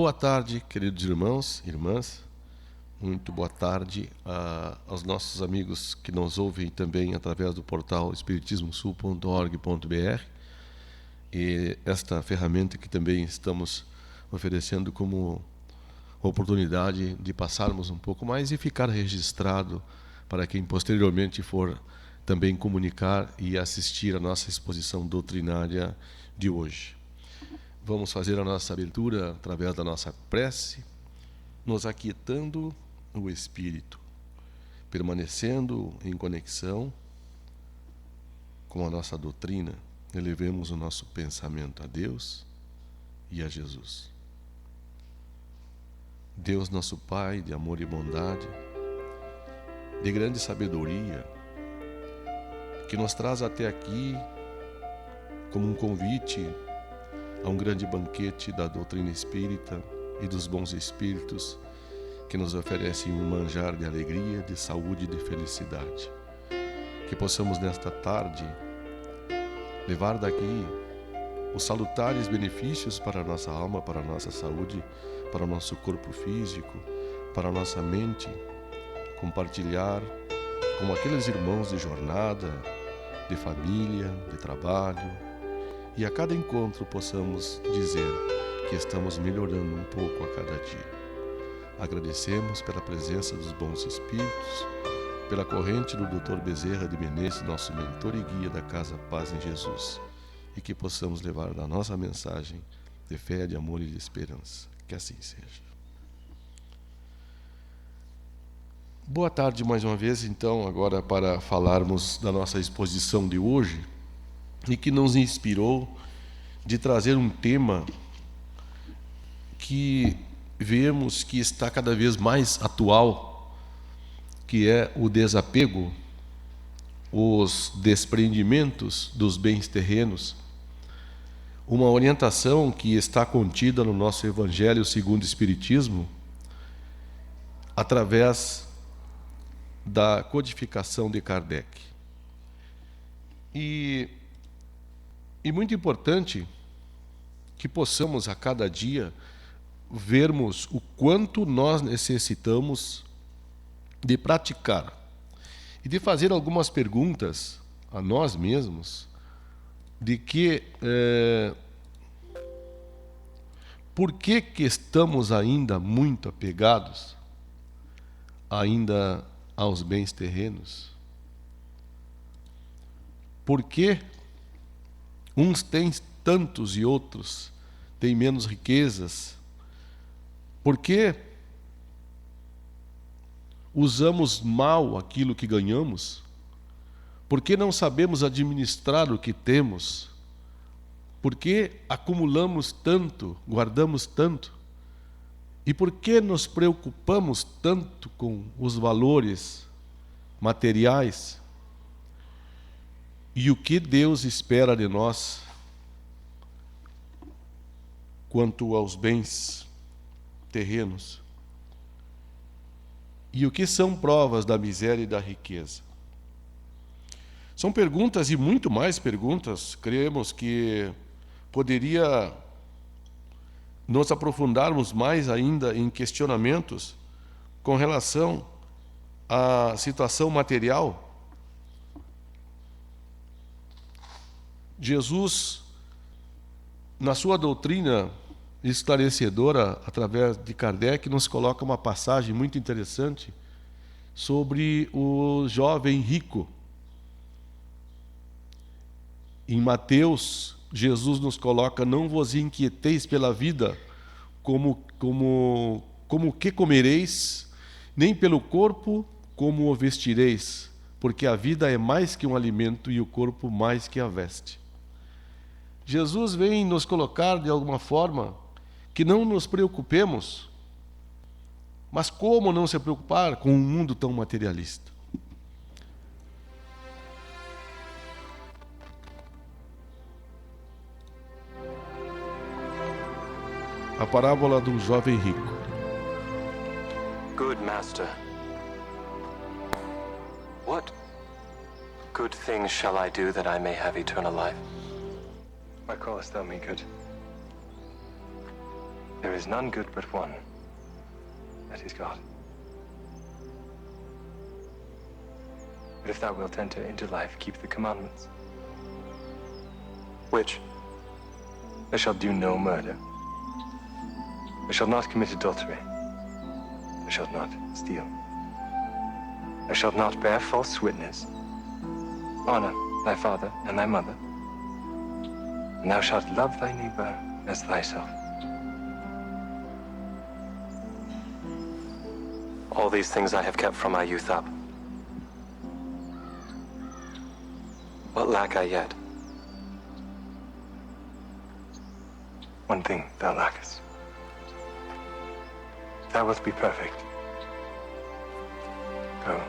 Boa tarde, queridos irmãos e irmãs. Muito boa tarde aos nossos amigos que nos ouvem também através do portal espiritismosul.org.br e esta ferramenta que também estamos oferecendo como oportunidade de passarmos um pouco mais e ficar registrado para quem posteriormente for também comunicar e assistir a nossa exposição doutrinária de hoje. Vamos fazer a nossa abertura através da nossa prece, nos aquietando o espírito, permanecendo em conexão com a nossa doutrina, elevemos o nosso pensamento a Deus e a Jesus. Deus, nosso Pai de amor e bondade, de grande sabedoria, que nos traz até aqui como um convite a um grande banquete da doutrina espírita e dos bons espíritos que nos oferecem um manjar de alegria, de saúde e de felicidade. Que possamos nesta tarde levar daqui os salutares benefícios para a nossa alma, para a nossa saúde, para o nosso corpo físico, para a nossa mente, compartilhar com aqueles irmãos de jornada, de família, de trabalho, e a cada encontro possamos dizer que estamos melhorando um pouco a cada dia. Agradecemos pela presença dos bons espíritos, pela corrente do Dr. Bezerra de Menezes, nosso mentor e guia da Casa Paz em Jesus, e que possamos levar a nossa mensagem de fé, de amor e de esperança. Que assim seja. Boa tarde mais uma vez, então, agora para falarmos da nossa exposição de hoje, e que nos inspirou de trazer um tema que vemos que está cada vez mais atual, que é o desapego, os desprendimentos dos bens terrenos, uma orientação que está contida no nosso Evangelho segundo o Espiritismo, através da codificação de Kardec. E muito importante que possamos a cada dia vermos o quanto nós necessitamos de praticar e de fazer algumas perguntas a nós mesmos de que por que estamos ainda muito apegados ainda aos bens terrenos? Por que uns têm tantos e outros têm menos riquezas? Por que usamos mal aquilo que ganhamos? Por que não sabemos administrar o que temos? Por que acumulamos tanto, guardamos tanto? E por que nos preocupamos tanto com os valores materiais? E o que Deus espera de nós quanto aos bens terrenos? E o que são provas da miséria e da riqueza? São perguntas e muito mais perguntas, cremos que poderia nos aprofundarmos mais ainda em questionamentos com relação à situação material. Jesus, na sua doutrina esclarecedora, através de Kardec, nos coloca uma passagem muito interessante sobre o jovem rico. Em Mateus, Jesus nos coloca: não vos inquieteis pela vida, como o que comereis, nem pelo corpo, como o vestireis, porque a vida é mais que um alimento e o corpo mais que a veste. Jesus vem nos colocar, de alguma forma, que não nos preocupemos. Mas como não se preocupar com um mundo tão materialista? A parábola do jovem rico. Good master, what good things shall I do that I may have eternal life? Why callest thou me good? There is none good but one. That is God. But if thou wilt enter into life, keep the commandments. Which? Thou shalt do no murder. Thou shalt not commit adultery. Thou shalt not steal. Thou shalt not bear false witness. Honor thy father and thy mother. And thou shalt love thy neighbor as thyself. All these things I have kept from my youth up. What lack I yet? One thing thou lackest. Thou wilt be perfect. Go,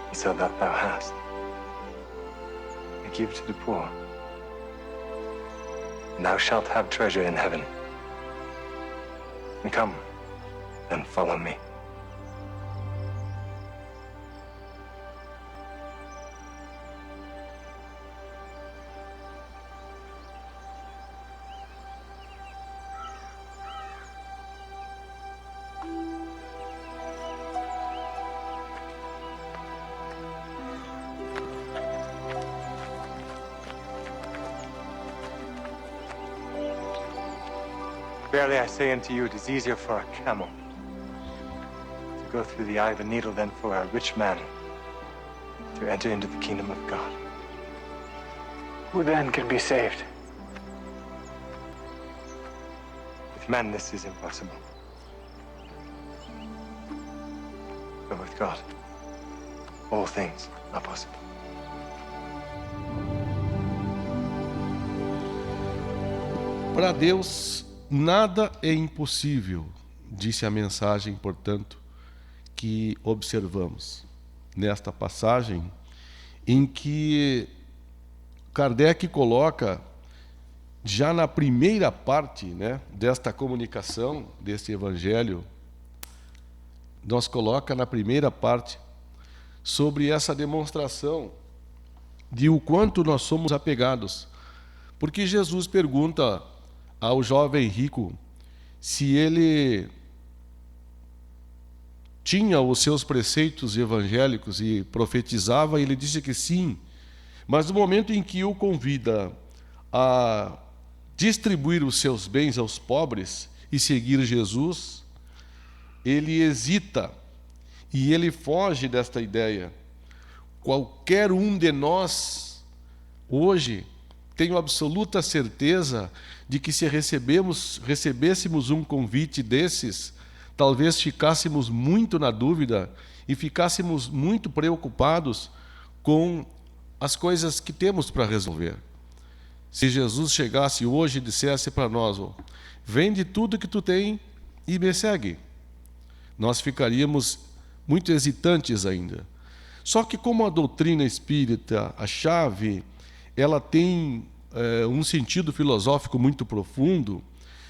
and sell that thou hast, and give to the poor. And thou shalt have treasure in heaven. And come, and follow me. Verily I say unto you, it is easier for a camel to go through the eye of a needle than for a rich man to enter into the kingdom of God. Who then can be saved? With man this is impossible. But with God, all things are possible. Para Deus, nada é impossível, disse a mensagem, portanto, que observamos nesta passagem, em que Kardec coloca, já na primeira parte, né, desta comunicação, deste evangelho, nos coloca na primeira parte sobre essa demonstração de o quanto nós somos apegados. Porque Jesus pergunta ao jovem rico se ele tinha os seus preceitos evangélicos e profetizava, ele disse que sim, mas no momento em que o convida a distribuir os seus bens aos pobres e seguir Jesus, ele hesita e ele foge desta ideia. Qualquer um de nós hoje tenho absoluta certeza de que se recebêssemos um convite desses, talvez ficássemos muito na dúvida e ficássemos muito preocupados com as coisas que temos para resolver. Se Jesus chegasse hoje e dissesse para nós, vende tudo que tu tem e me segue, nós ficaríamos muito hesitantes ainda. Só que como a doutrina espírita, a chave, ela tem um sentido filosófico muito profundo,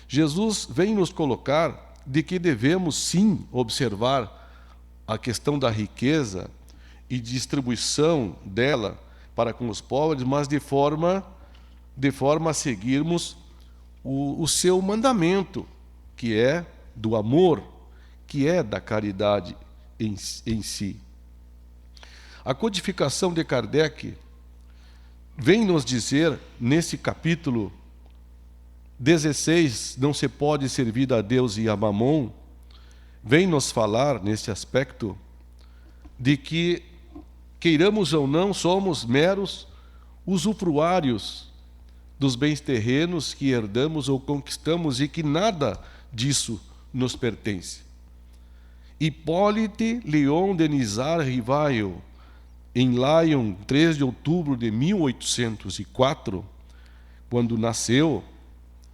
Jesus vem nos colocar de que devemos sim observar a questão da riqueza e distribuição dela para com os pobres, mas de forma a seguirmos o seu mandamento, que é do amor, que é da caridade em si. A codificação de Kardec vem nos dizer, nesse capítulo 16, não se pode servir a Deus e a Mamon, vem nos falar, nesse aspecto, de que, queiramos ou não, somos meros usufruários dos bens terrenos que herdamos ou conquistamos e que nada disso nos pertence. Hippolyte Léon Denisard Rivail, em Lyon, 3 de outubro de 1804, quando nasceu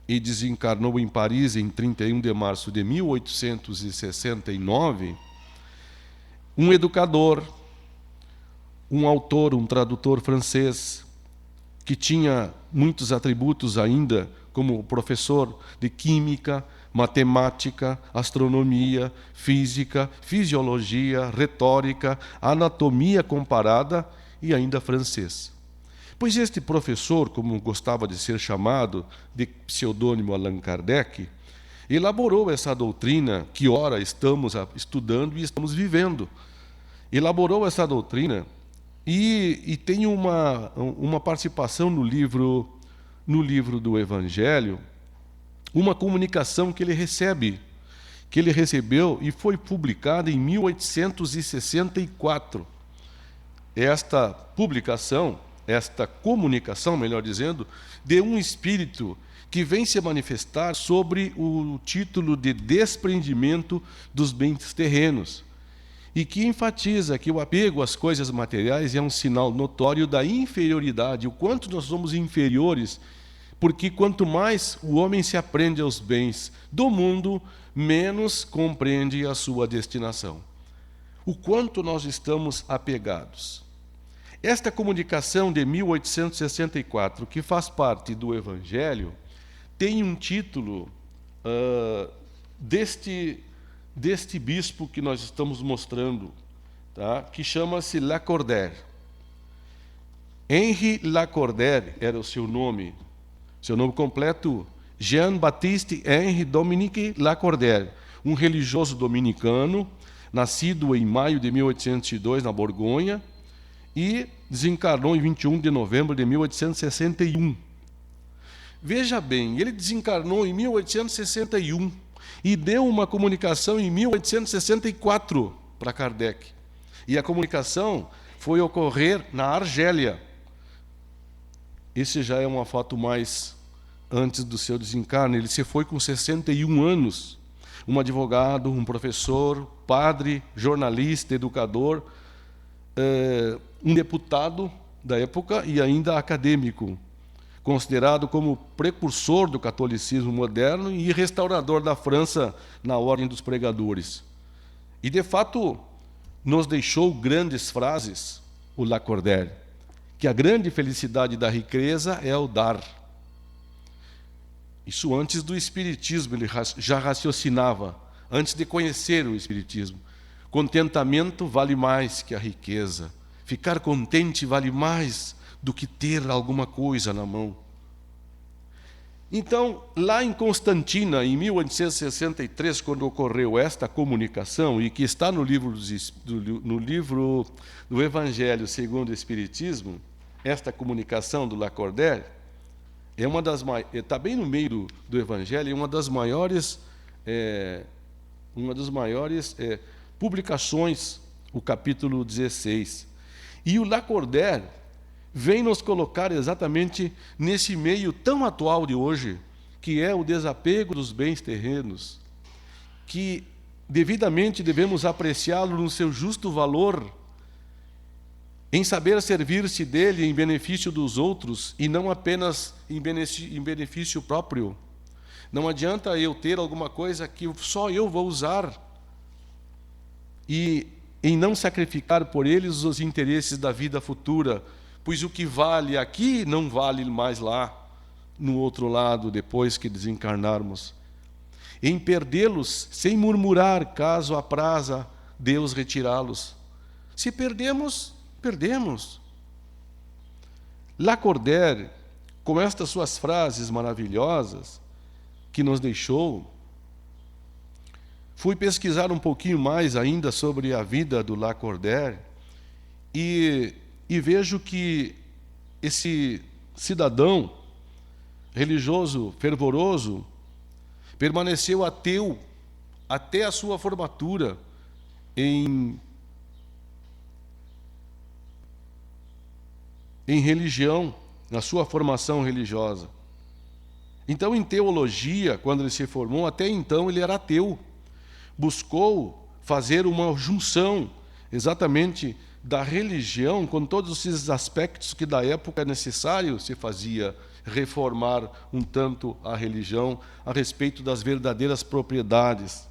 e desencarnou em Paris em 31 de março de 1869, um educador, um autor, um tradutor francês, que tinha muitos atributos ainda, como professor de química, matemática, astronomia, física, fisiologia, retórica, anatomia comparada e ainda francês. Pois este professor, como gostava de ser chamado, de pseudônimo Allan Kardec, elaborou essa doutrina que ora estamos estudando e estamos vivendo. Elaborou essa doutrina e tem uma participação no livro do Evangelho, uma comunicação que ele recebeu e foi publicada em 1864. Esta publicação, esta comunicação, melhor dizendo, de um espírito que vem se manifestar sobre o título de desprendimento dos bens terrenos e que enfatiza que o apego às coisas materiais é um sinal notório da inferioridade, o quanto nós somos inferiores, porque quanto mais o homem se aprende aos bens do mundo, menos compreende a sua destinação. O quanto nós estamos apegados. Esta comunicação de 1864, que faz parte do Evangelho, tem um título deste bispo que nós estamos mostrando, tá? Que chama-se Lacordaire. Henri Lacordaire era o seu nome completo, Jean-Baptiste Henri Dominique Lacordaire, um religioso dominicano, nascido em maio de 1802 na Borgonha e desencarnou em 21 de novembro de 1861. Veja bem, ele desencarnou em 1861 e deu uma comunicação em 1864 para Kardec. E a comunicação foi ocorrer na Argélia. Esse já é uma foto mais antes do seu desencarne. Ele se foi com 61 anos. Um advogado, um professor, padre, jornalista, educador, um deputado da época e ainda acadêmico, considerado como precursor do catolicismo moderno e restaurador da França na ordem dos pregadores. E, de fato, nos deixou grandes frases, o Lacordaire, que a grande felicidade da riqueza é o dar. Isso antes do Espiritismo, ele já raciocinava, antes de conhecer o Espiritismo. Contentamento vale mais que a riqueza. Ficar contente vale mais do que ter alguma coisa na mão. Então, lá em Constantina, em 1863, quando ocorreu esta comunicação, e que está no livro do Evangelho segundo o Espiritismo, esta comunicação do Lacordaire, está bem no meio do Evangelho, é uma das maiores publicações, o capítulo 16. E o Lacordaire vem nos colocar exatamente nesse meio tão atual de hoje, que é o desapego dos bens terrenos, que devidamente devemos apreciá-lo no seu justo valor, em saber servir-se dele em benefício dos outros e não apenas em benefício próprio. Não adianta eu ter alguma coisa que só eu vou usar e em não sacrificar por eles os interesses da vida futura, pois o que vale aqui não vale mais lá, no outro lado, depois que desencarnarmos. Em perdê-los sem murmurar, caso apraza Deus retirá-los. Se perdemos, perdemos. Lacordaire, com estas suas frases maravilhosas que nos deixou, fui pesquisar um pouquinho mais ainda sobre a vida do Lacordaire e vejo que esse cidadão religioso, fervoroso, permaneceu ateu até a sua formatura em religião, na sua formação religiosa. Então, em teologia, quando ele se formou, até então ele era ateu. Buscou fazer uma junção exatamente da religião com todos esses aspectos que da época é necessário se fazia, reformar um tanto a religião a respeito das verdadeiras propriedades.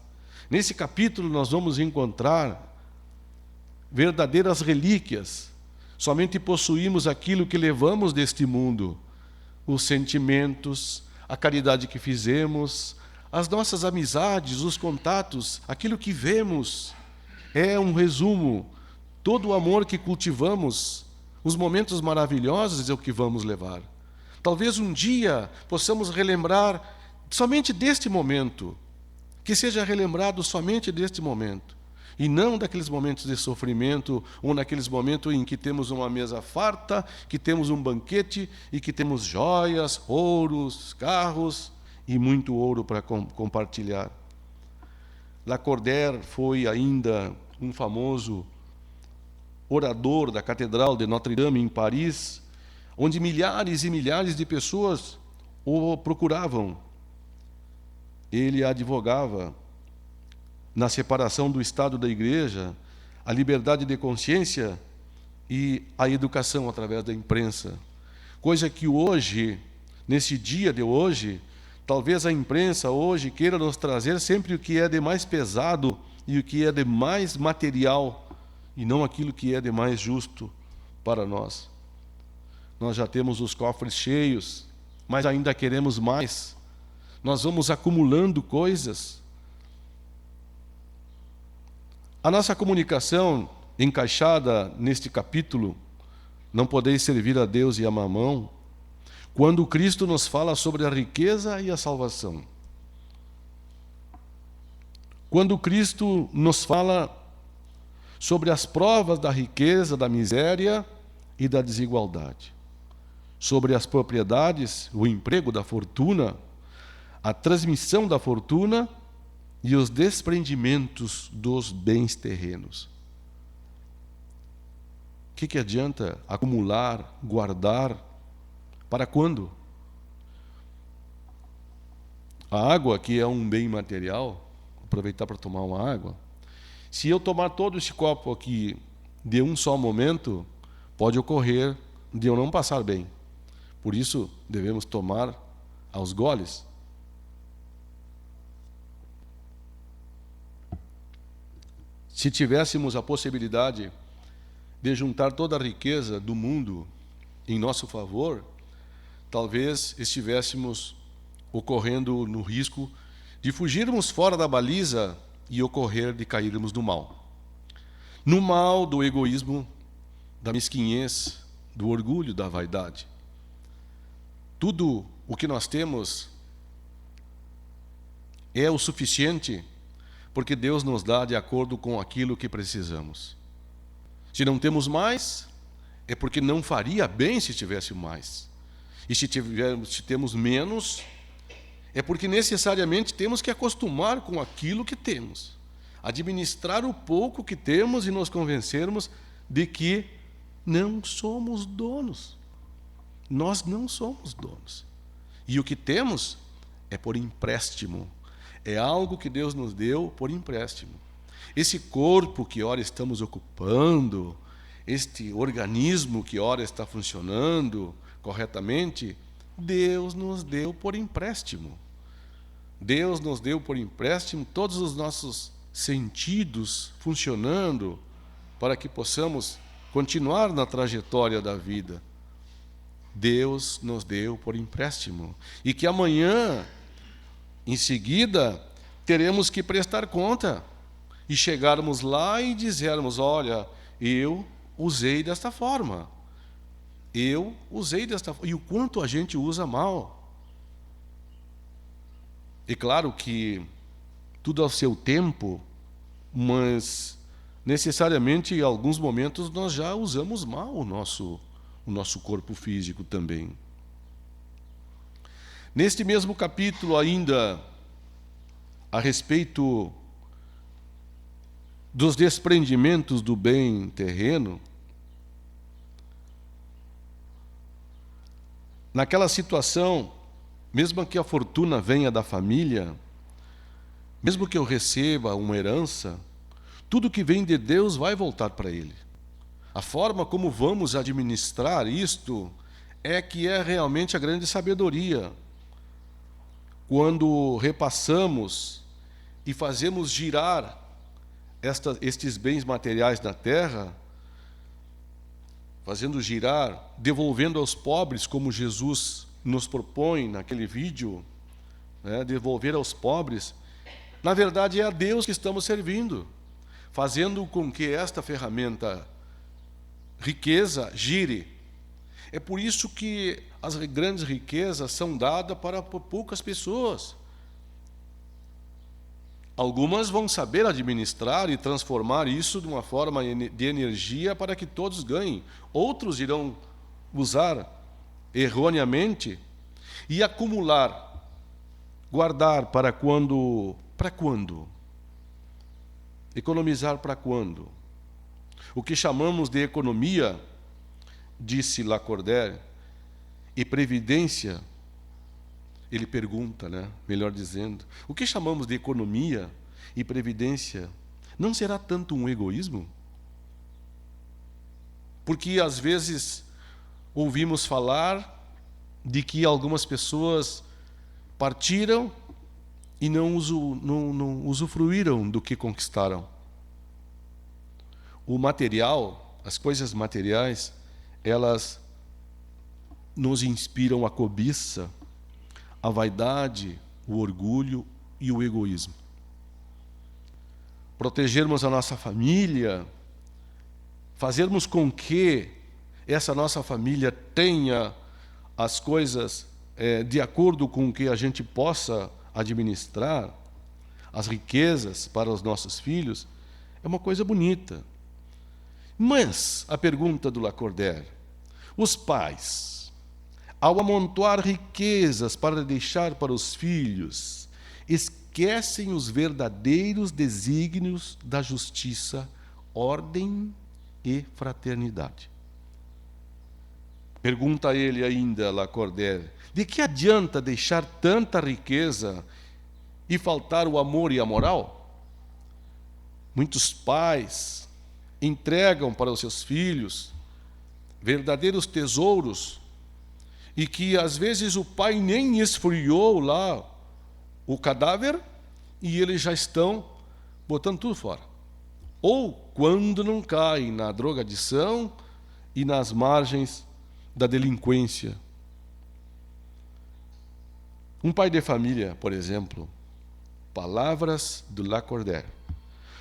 Nesse capítulo nós vamos encontrar verdadeiras relíquias. Somente possuímos aquilo que levamos deste mundo, os sentimentos, a caridade que fizemos, as nossas amizades, os contatos, aquilo que vemos. É um resumo. Todo o amor que cultivamos, os momentos maravilhosos é o que vamos levar. Talvez um dia possamos relembrar somente deste momento, que seja relembrado somente deste momento, e não daqueles momentos de sofrimento, ou naqueles momentos em que temos uma mesa farta, que temos um banquete e que temos joias, ouros, carros e muito ouro para compartilhar. Lacordaire foi ainda um famoso orador da Catedral de Notre-Dame em Paris, onde milhares e milhares de pessoas o procuravam. Ele advogava na separação do Estado da Igreja, a liberdade de consciência e a educação através da imprensa. Coisa que hoje, nesse dia de hoje, talvez a imprensa hoje queira nos trazer sempre o que é de mais pesado e o que é de mais material, e não aquilo que é de mais justo para nós. Nós já temos os cofres cheios, mas ainda queremos mais. Nós vamos acumulando coisas. A nossa comunicação, encaixada neste capítulo, não podeis servir a Deus e a Mamão, quando Cristo nos fala sobre a riqueza e a salvação. Quando Cristo nos fala sobre as provas da riqueza, da miséria e da desigualdade, sobre as propriedades, o emprego da fortuna, a transmissão da fortuna e os desprendimentos dos bens terrenos. O que adianta acumular, guardar? Para quando? A água, que é um bem material, aproveitar para tomar uma água. Se eu tomar todo esse copo aqui de um só momento, pode ocorrer de eu não passar bem. Por isso, devemos tomar aos goles. Se tivéssemos a possibilidade de juntar toda a riqueza do mundo em nosso favor, talvez estivéssemos ocorrendo no risco de fugirmos fora da baliza e ocorrer de cairmos no mal. No mal do egoísmo, da mesquinhez, do orgulho, da vaidade. Tudo o que nós temos é o suficiente porque Deus nos dá de acordo com aquilo que precisamos. Se não temos mais, é porque não faria bem se tivesse mais. E se temos menos, é porque necessariamente temos que acostumar com aquilo que temos. Administrar o pouco que temos e nos convencermos de que não somos donos. Nós não somos donos. E o que temos é por empréstimo. É algo que Deus nos deu por empréstimo. Esse corpo que ora estamos ocupando, este organismo que ora está funcionando corretamente, Deus nos deu por empréstimo. Deus nos deu por empréstimo todos os nossos sentidos funcionando para que possamos continuar na trajetória da vida. Deus nos deu por empréstimo. E que amanhã, em seguida, teremos que prestar conta e chegarmos lá e dizermos: olha, eu usei desta forma. Eu usei desta forma. E o quanto a gente usa mal. É claro que tudo ao seu tempo, mas necessariamente em alguns momentos nós já usamos mal o nosso corpo físico também. Neste mesmo capítulo ainda, a respeito dos desprendimentos do bem terreno, naquela situação, mesmo que a fortuna venha da família, mesmo que eu receba uma herança, tudo que vem de Deus vai voltar para Ele. A forma como vamos administrar isto é que é realmente a grande sabedoria. Quando repassamos e fazemos girar estes bens materiais na terra, fazendo girar, devolvendo aos pobres, como Jesus nos propõe naquele vídeo, devolver aos pobres, na verdade é a Deus que estamos servindo, fazendo com que esta ferramenta riqueza gire. É por isso que as grandes riquezas são dadas para poucas pessoas. Algumas vão saber administrar e transformar isso de uma forma de energia para que todos ganhem. Outros irão usar erroneamente e acumular, guardar para quando? Para quando? Economizar para quando? O que chamamos de economia, disse Lacordaire, e previdência, ele pergunta, né? Melhor dizendo, o que chamamos de economia e previdência não será tanto um egoísmo? Porque às vezes ouvimos falar de que algumas pessoas partiram e não usufruíram do que conquistaram. O material, as coisas materiais, elas nos inspiram a cobiça, a vaidade, o orgulho e o egoísmo. Protegermos a nossa família, fazermos com que essa nossa família tenha as coisas de acordo com o que a gente possa administrar, as riquezas para os nossos filhos, é uma coisa bonita. Mas, a pergunta do Lacordaire, os pais, ao amontoar riquezas para deixar para os filhos, esquecem os verdadeiros desígnios da justiça, ordem e fraternidade. Pergunta ele ainda, Lacordaire, de que adianta deixar tanta riqueza e faltar o amor e a moral? Muitos pais entregam para os seus filhos verdadeiros tesouros e que às vezes o pai nem esfriou lá o cadáver e eles já estão botando tudo fora. Ou quando não caem na drogadição e nas margens da delinquência. Um pai de família, por exemplo, palavras do Lacordaire.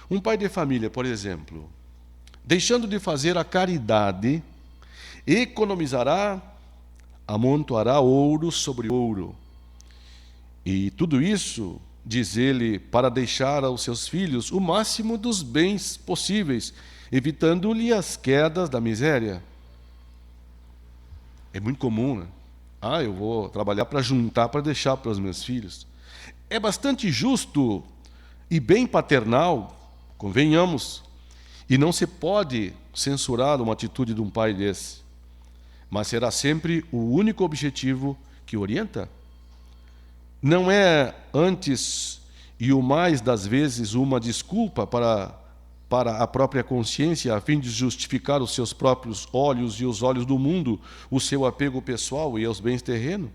Um pai de família, por exemplo, deixando de fazer a caridade, economizará, amontoará ouro sobre ouro. E tudo isso, diz ele, para deixar aos seus filhos o máximo dos bens possíveis, evitando-lhe as quedas da miséria. É muito comum, né? Eu vou trabalhar para juntar, para deixar para os meus filhos. É bastante justo e bem paternal, convenhamos, e não se pode censurar uma atitude de um pai desse, mas será sempre o único objetivo que orienta? Não é antes e o mais das vezes uma desculpa para a própria consciência, a fim de justificar os seus próprios olhos e os olhos do mundo, o seu apego pessoal e aos bens terrenos?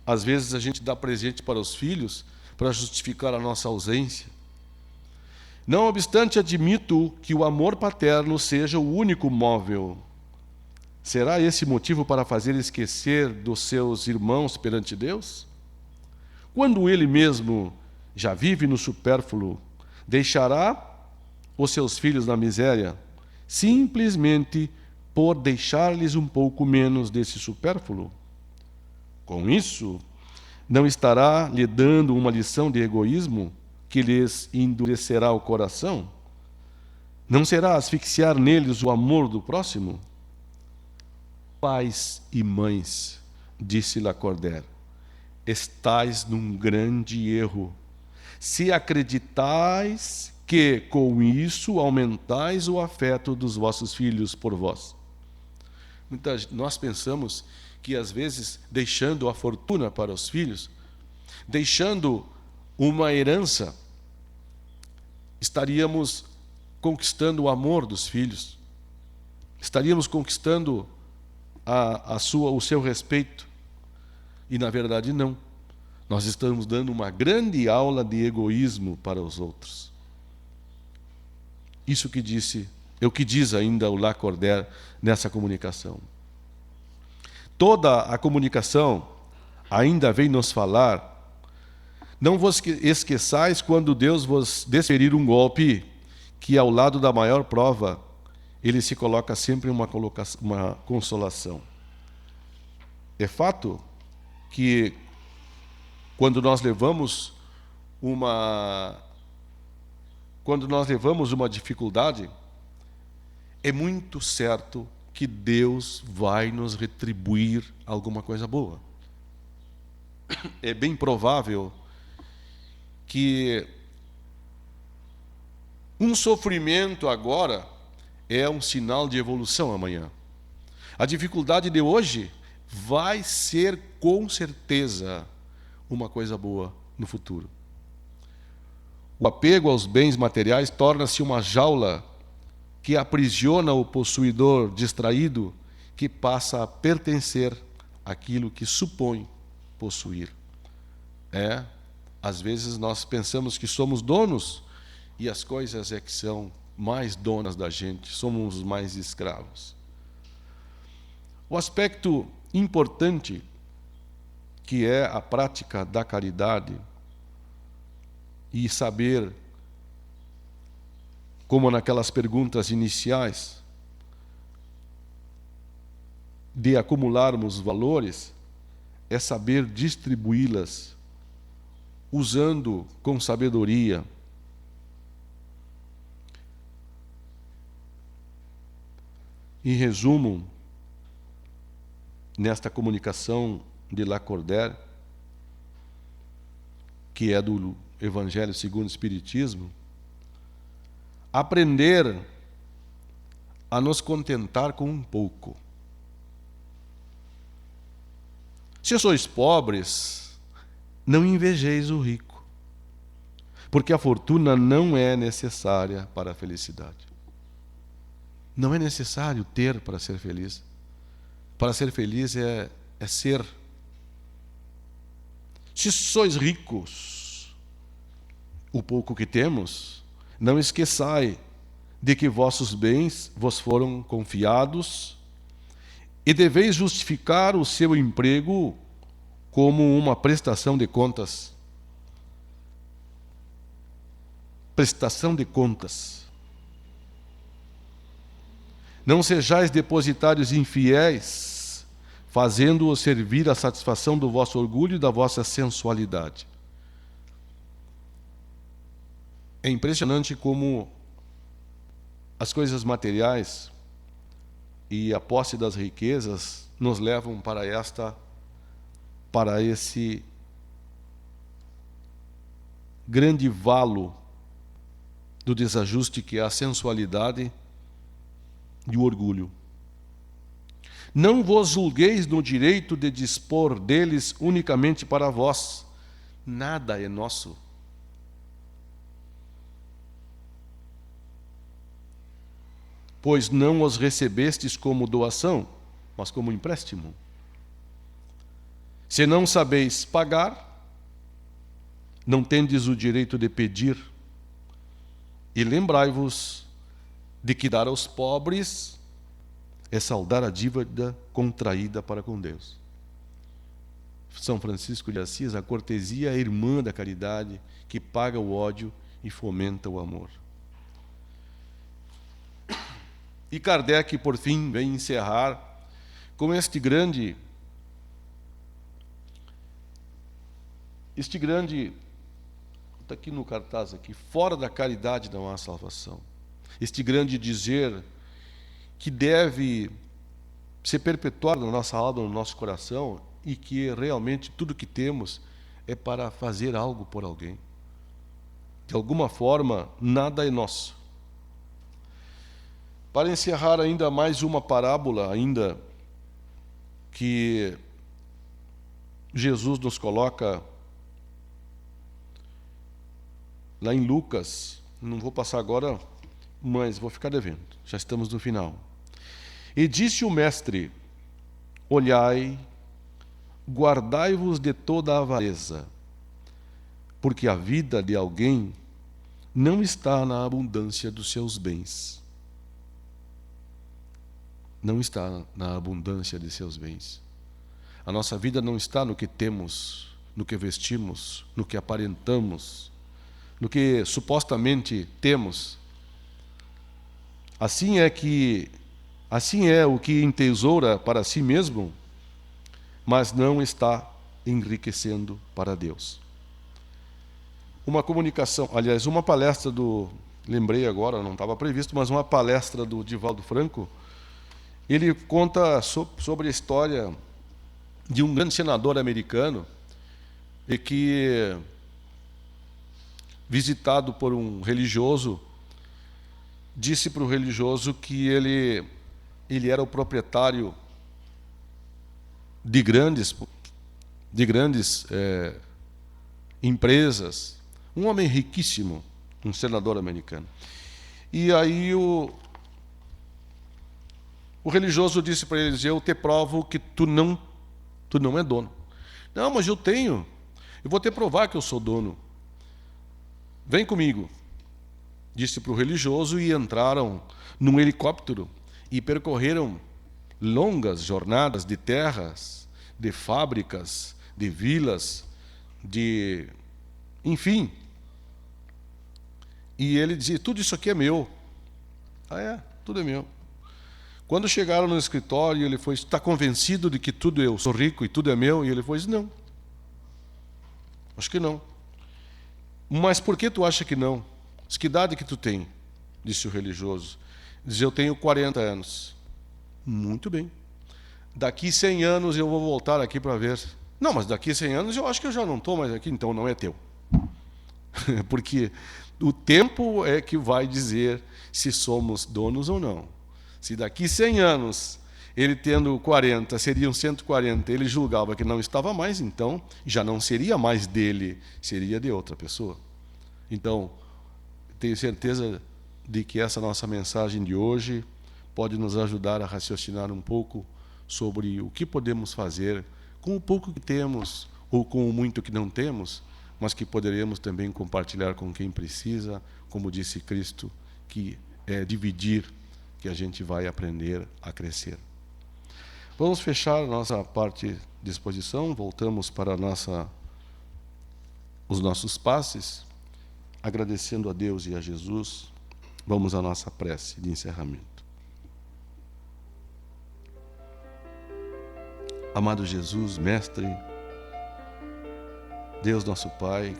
Às vezes a gente dá presente para os filhos para justificar a nossa ausência. Não obstante, admito que o amor paterno seja o único móvel. Será esse motivo para fazer esquecer dos seus irmãos perante Deus? Quando ele mesmo já vive no supérfluo, deixará os seus filhos na miséria, simplesmente por deixar-lhes um pouco menos desse supérfluo? Com isso, não estará lhe dando uma lição de egoísmo que lhes endurecerá o coração? Não será asfixiar neles o amor do próximo? Pais e mães, disse Lacordaire, estais num grande erro, se acreditais que com isso aumentais o afeto dos vossos filhos por vós. Nós pensamos que às vezes, deixando a fortuna para os filhos, deixando uma herança, estaríamos conquistando o amor dos filhos, estaríamos conquistando o seu respeito. E, na verdade, não. Nós estamos dando uma grande aula de egoísmo para os outros. Isso que disse, é o que diz ainda o Lacordaire nessa comunicação. Toda a comunicação ainda vem nos falar: não vos esqueçais quando Deus vos desferir um golpe, que ao lado da maior prova, ele se coloca sempre uma consolação. É fato que, quando nós levamos quando nós levamos uma dificuldade, é muito certo que Deus vai nos retribuir alguma coisa boa. É bem provável que um sofrimento agora é um sinal de evolução amanhã. A dificuldade de hoje vai ser, com certeza, uma coisa boa no futuro. O apego aos bens materiais torna-se uma jaula que aprisiona o possuidor distraído, que passa a pertencer àquilo que supõe possuir. Às vezes nós pensamos que somos donos e as coisas é que são mais donas da gente, somos os mais escravos. O aspecto importante que é a prática da caridade e saber, como naquelas perguntas iniciais, de acumularmos valores, é saber distribuí-las, usando com sabedoria. Em resumo, nesta comunicação de Lacordaire, que é do Evangelho segundo o Espiritismo, aprender a nos contentar com um pouco. Se sois pobres, não invejeis o rico, porque a fortuna não é necessária para a felicidade. Não é necessário ter para ser feliz. Para ser feliz é ser. Se sois ricos, o pouco que temos, não esqueçai de que vossos bens vos foram confiados e deveis justificar o seu emprego como uma prestação de contas. Prestação de contas. Não sejais depositários infiéis, fazendo-os servir à satisfação do vosso orgulho e da vossa sensualidade. É impressionante como as coisas materiais e a posse das riquezas nos levam para esse grande valo do desajuste que é a sensualidade e o orgulho. Não vos julgueis no direito de dispor deles unicamente para vós. Nada é nosso. Pois não os recebestes como doação, mas como empréstimo. Se não sabeis pagar, não tendes o direito de pedir. E lembrai-vos de que dar aos pobres é saldar a dívida contraída para com Deus. São Francisco de Assis, a cortesia é a irmã da caridade, que paga o ódio e fomenta o amor. E Kardec, por fim, vem encerrar com este grande, está aqui no cartaz, aqui, fora da caridade não há salvação. Este grande dizer que deve ser perpetuado na nossa alma, no nosso coração, e que realmente tudo que temos é para fazer algo por alguém. De alguma forma, nada é nosso. Para encerrar ainda mais uma parábola, ainda que Jesus nos coloca lá em Lucas, não vou passar agora, mas vou ficar devendo, já estamos no final. E disse o mestre: olhai, guardai-vos de toda a avareza, porque a vida de alguém não está na abundância dos seus bens. Não está na abundância de seus bens. A nossa vida não está no que temos, no que vestimos, no que aparentamos, no que supostamente temos. Assim é o que entesoura para si mesmo, mas não está enriquecendo para Deus. uma comunicação, aliás, uma palestra lembrei agora, não estava previsto, mas uma palestra do Divaldo Franco. Ele conta sobre a história de um grande senador americano e que, visitado por um religioso, disse para o religioso que ele era o proprietário de grandes empresas, um homem riquíssimo, um senador americano. E aí o religioso disse para eles: eu te provo que tu não é dono. Não, mas eu tenho. Eu vou te provar que eu sou dono. Vem comigo, disse para o religioso, e entraram num helicóptero e percorreram longas jornadas de terras, de fábricas, de vilas, enfim. E ele dizia: tudo isso aqui é meu. Ah, é? Tudo é meu. Quando chegaram no escritório, ele foi: está convencido de que tudo eu sou rico e tudo é meu? E ele foi: não. Acho que não. Mas por que tu acha que não? Que idade que tu tem? Disse o religioso. Diz: eu tenho 40 anos. Muito bem. Daqui 100 anos eu vou voltar aqui para ver. Não, mas daqui 100 anos eu acho que eu já não estou mais aqui, então não é teu. Porque o tempo é que vai dizer se somos donos ou não. Se daqui 100 anos, ele tendo 40, seriam 140, ele julgava que não estava mais, então já não seria mais dele, seria de outra pessoa. Então, tenho certeza de que essa nossa mensagem de hoje pode nos ajudar a raciocinar um pouco sobre o que podemos fazer com o pouco que temos ou com o muito que não temos, mas que poderemos também compartilhar com quem precisa, como disse Cristo, que é dividir que a gente vai aprender a crescer. Vamos fechar a nossa parte de exposição, voltamos para os nossos passes, agradecendo a Deus e a Jesus. Vamos à nossa prece de encerramento. Amado Jesus, Mestre, Deus nosso Pai,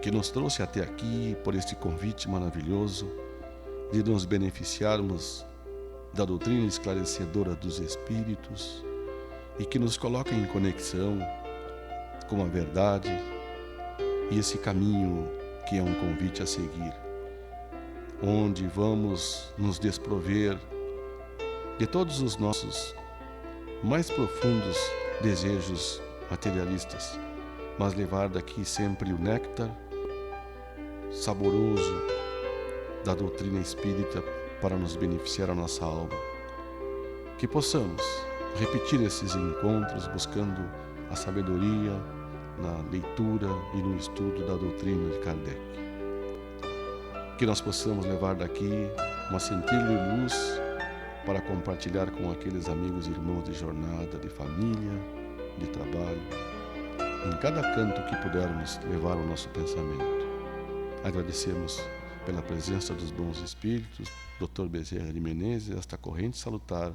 que nos trouxe até aqui por este convite maravilhoso de nos beneficiarmos da doutrina esclarecedora dos Espíritos e que nos coloca em conexão com a verdade e esse caminho que é um convite a seguir, onde vamos nos desprover de todos os nossos mais profundos desejos materialistas, mas levar daqui sempre o néctar saboroso da doutrina espírita para nos beneficiar a nossa alma. Que possamos repetir esses encontros buscando a sabedoria na leitura e no estudo da doutrina de Kardec. Que nós possamos levar daqui uma centelha de luz para compartilhar com aqueles amigos e irmãos de jornada, de família, de trabalho, em cada canto que pudermos levar o nosso pensamento. Agradecemos pela presença dos bons espíritos, Dr. Bezerra de Menezes, esta corrente salutar